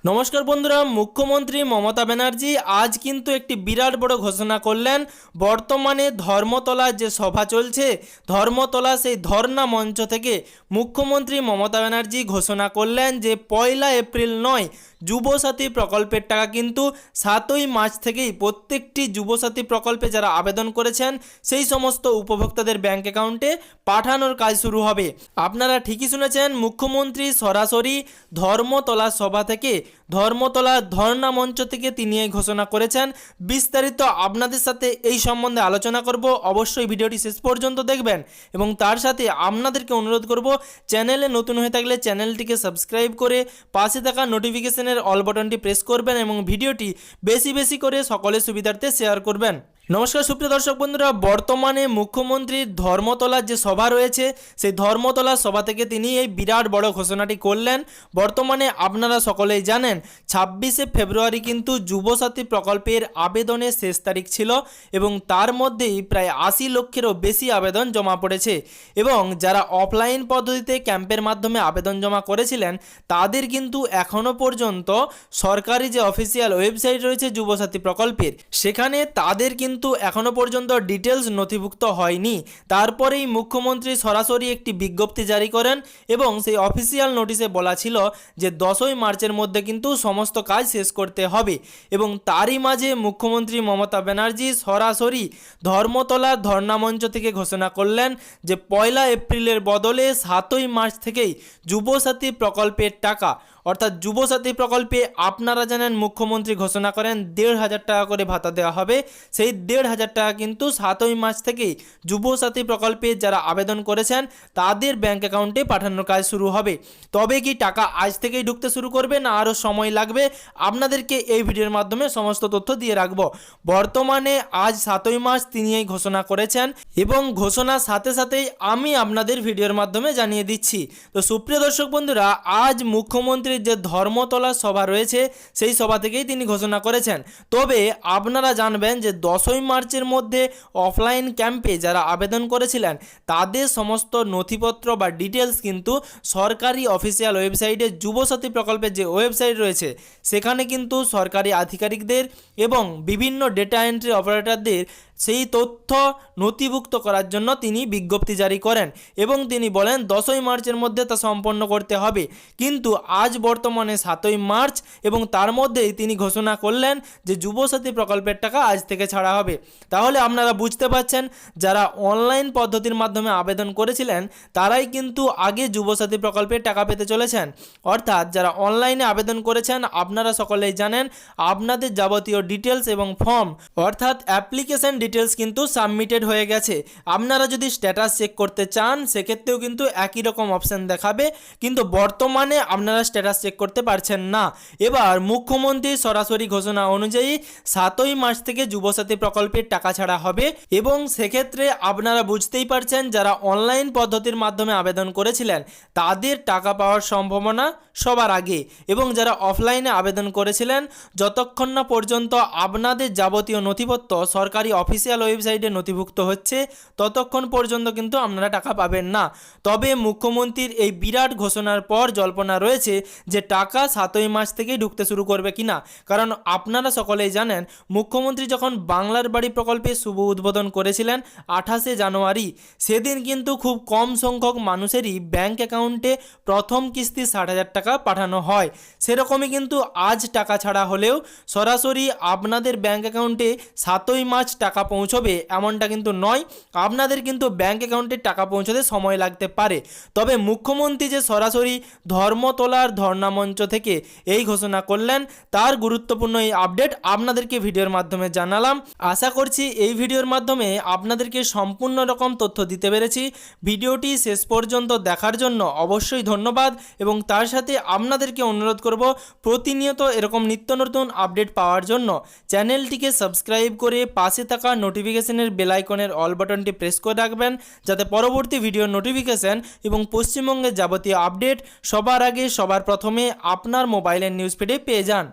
নমস্কার বন্ধুরা, মুখ্যমন্ত্রী মমতা ব্যানার্জি আজ কিন্তু একটি বিরাট বড় ঘোষণা করলেন। বর্তমানে ধর্মতলার যে সভা চলছে, ধর্মতলা সেই ধর্ণা মঞ্চ থেকে মুখ্যমন্ত্রী মমতা ব্যানার্জি ঘোষণা করলেন যে 1 এপ্রিল নয়, যুবসাথী প্রকল্পের টাকা কিন্তু 7ই মার্চ থেকেই প্রত্যেকটি যুবসাথী প্রকল্পে যারা আবেদন করেছেন সেই সমস্ত উপভোক্তাদের ব্যাংক অ্যাকাউন্টে পাঠানোর কাজ শুরু হবে। আপনারা ঠিকই শুনেছেন, মুখ্যমন্ত্রী সরাসরি ধর্মতলা সভা থেকে, ধর্মতলা ধর্ণা মঞ্চ থেকে তিনি এই ঘোষণা করেছেন। বিস্তারিত আপনাদের সাথে এই সম্বন্ধে আলোচনা করব, অবশ্যই ভিডিওটি শেষ পর্যন্ত দেখবেন এবং তার সাথে আপনাদেরকে অনুরোধ করব, চ্যানেলে নতুন হয়ে থাকলে চ্যানেলটিকে সাবস্ক্রাইব করে পাশে থাকা নোটিফিকেশনের অল বাটনটি প্রেস করবেন এবং ভিডিওটি বেশি বেশি করে সকলের সুবিধার্থে শেয়ার করবেন। নমস্কার সুপ্রিয় দর্শক বন্ধুরা, বর্তমানে মুখ্যমন্ত্রীর ধর্মতলার যে সভা রয়েছে সেই ধর্মতলার সভা থেকে তিনি এই বিরাট বড় ঘোষণাটি করলেন। বর্তমানে আপনারা সকলেই জানেন 26শে ফেব্রুয়ারি কিন্তু যুবসাথী প্রকল্পের আবেদনের শেষ তারিখ ছিল এবং তার মধ্যেই প্রায় 80 লক্ষেরও বেশি আবেদন জমা পড়েছে এবং যারা অফলাইন পদ্ধতিতে ক্যাম্পের মাধ্যমে আবেদন জমা করেছিলেন তাদের কিন্তু এখনও পর্যন্ত সরকারি যে অফিসিয়াল ওয়েবসাইট রয়েছে যুবসাথী প্রকল্পের, সেখানে তাদের কিন্তু এখনো পর্যন্ত ডিটেলস নথিভুক্ত হয়নি। তারপরেই মুখ্যমন্ত্রী সরাসরি একটি বিজ্ঞপ্তি জারি করেন এবং সেই অফিসিয়াল নোটিশে বলা ছিল যে 10ই মার্চের মধ্যে কিন্তু সমস্ত কাজ শেষ করতে হবে এবং তারই মাঝে মুখ্যমন্ত্রী মমতা ব্যানার্জি সরাসরি ধর্মতলা ধর্ণা মঞ্চ থেকে ঘোষণা করলেন যে 1 এপ্রিলের বদলে 7ই মার্চ থেকেই যুবসাথী প্রকল্পের টাকা, অর্থাৎ যুবসাথী প্রকল্পে আপনারা জানেন মুখ্যমন্ত্রী ঘোষণা করেন 1,500 টাকা করে ভাতা দেওয়া হবে। সেই 1,500 টাকা কিন্তু 7ই মার্চ থেকেই যুবসাথী প্রকল্পে যারা আবেদন করেছেন তাদের ব্যাংক অ্যাকাউন্টে পাঠানোর কাজ শুরু হবে। তবে কি টাকা আজ থেকেই ঢুকতে শুরু করবে না আরও সময় লাগবে, আপনাদেরকে এই ভিডিওর মাধ্যমে সমস্ত তথ্য দিয়ে রাখবো। বর্তমানে আজ 7ই মার্চ তিনি এই ঘোষণা করেছেন এবং ঘোষণার সাথে সাথেই আমি আপনাদের ভিডিওর মাধ্যমে জানিয়ে দিচ্ছি। তো সুপ্রিয় দর্শক বন্ধুরা, আজ মুখ্যমন্ত্রী যে ধর্মতলা সভা রয়েছে সেই সভা থেকেই তিনি ঘোষণা করেছেন। তবে আপনারা জানবেন যে 10ই মার্চের মধ্যে অফলাইন ক্যাম্পে যারা আবেদন করেছিলেন তাদের সমস্ত নথিপত্র বা ডিটেলস কিন্তু সরকারি অফিসিয়াল ওয়েবসাইটে, যুবসাথী প্রকল্পের যে ওয়েবসাইট রয়েছে সেখানে কিন্তু সরকারি আধিকারিকদের এবং বিভিন্ন ডেটা এন্ট্রি অপারেটরদের সেই তথ্য নথিভুক্ত করার জন্য তিনি বিজ্ঞপ্তি জারি করেন এবং তিনি বলেন 10ই মার্চের মধ্যে তা সম্পন্ন করতে হবে। কিন্তু আজ বর্তমানে 7ই মার্চ এবং তার মধ্যেই তিনি ঘোষণা করলেন যে যুবসাথী প্রকল্পের টাকা আজ থেকে ছাড়া হবে। তাহলে আপনারা বুঝতে পারছেন, যারা অনলাইন পদ্ধতির মাধ্যমে আবেদন করেছিলেন তারাই কিন্তু আগে যুবসাথী প্রকল্পের টাকা পেতে চলেছেন। অর্থাৎ যারা অনলাইনে আবেদন করেছেন আপনারা সকলেই জানেন আপনাদের যাবতীয় ডিটেলস এবং ফর্ম অর্থাৎ অ্যাপ্লিকেশন ডিটেলস কিন্তু সাবমিটেড হয়ে গেছে। আপনারা যদি স্ট্যাটাস চেক করতে চান সেক্ষেত্রেও কিন্তু একই রকম অপশান দেখাবে, কিন্তু বর্তমানে আপনারা স্ট্যাটাস চেক করতে পারছেন না। এবার মুখ্যমন্ত্রী সরাসরি ঘোষণা অনুযায়ী 7ই মার্চ থেকে যুবসাথী প্রকল্পের টাকা ছাড়া হবে এবং সেক্ষেত্রে আপনারা বুঝতেই পারছেন যারা অনলাইন পদ্ধতির মাধ্যমে আবেদন করেছিলেন তাদের টাকা পাওয়ার সম্ভাবনা সবার আগে এবং যারা অফলাইনে আবেদন করেছিলেন যতক্ষণ না পর্যন্ত আপনাদের যাবতীয় নথিপত্র সরকারি অফিসিয়াল ওয়েবসাইটে নথিভুক্ত হচ্ছে ততক্ষণ পর্যন্ত কিন্তু আপনারা টাকা পাবেন না। তবে মুখ্যমন্ত্রীর এই বিরাট ঘোষণার পর জল্পনা রয়েছে যে টাকা 7ই মার্চ থেকেই ঢুকতে শুরু করবে কিনা, কারণ আপনারা সকলেই জানেন মুখ্যমন্ত্রী যখন বাংলার বাড়ি প্রকল্পে শুভ উদ্বোধন করেছিলেন 28শে জানুয়ারি, সেদিন কিন্তু খুব কম সংখ্যক মানুষেরই ব্যাংক অ্যাকাউন্টে প্রথম কিস্তি 60,000 টাকা পাঠানো হয়। সেরকমই কিন্তু আজ টাকা ছাড়া হলেও সরাসরি আপনাদের ব্যাংক অ্যাকাউন্টে 7ই মার্চ টাকা পৌঁছবে এমনটা কিন্তু নয়, আপনাদের কিন্তু ব্যাংক অ্যাকাউন্টে টাকা পৌঁছতে সময় লাগতে পারে। তবে মুখ্যমন্ত্রী যে সরাসরি ধর্মতলার ধর্ণা মঞ্চ থেকে এই ঘোষণা করলেন তার গুরুত্বপূর্ণ এই আপডেট আপনাদেরকে ভিডিওর মাধ্যমে জানালাম। আশা করছি এই ভিডিওর মাধ্যমে আপনাদেরকে সম্পূর্ণ রকম তথ্য দিতে পেরেছি। ভিডিওটি শেষ পর্যন্ত দেখার জন্য অবশ্যই ধন্যবাদ এবং তার সাথে আপনাদেরকে অনুরোধ করব প্রতিনিয়ত এরকম নিত্য নতুন আপডেট পাওয়ার জন্য চ্যানেলটিকে সাবস্ক্রাইব করে পাশে থাকা নোটিফিকেশনের বেল আইকনের অল বাটনটি প্রেস করে রাখবেন যাতে পরবর্তী ভিডিওর নোটিফিকেশন এবং পশ্চিমবঙ্গের যাবতীয় আপডেট সবার আগে সবার প্রথমে আপনার মোবাইলের নিউজ ফিডে পেয়ে যান।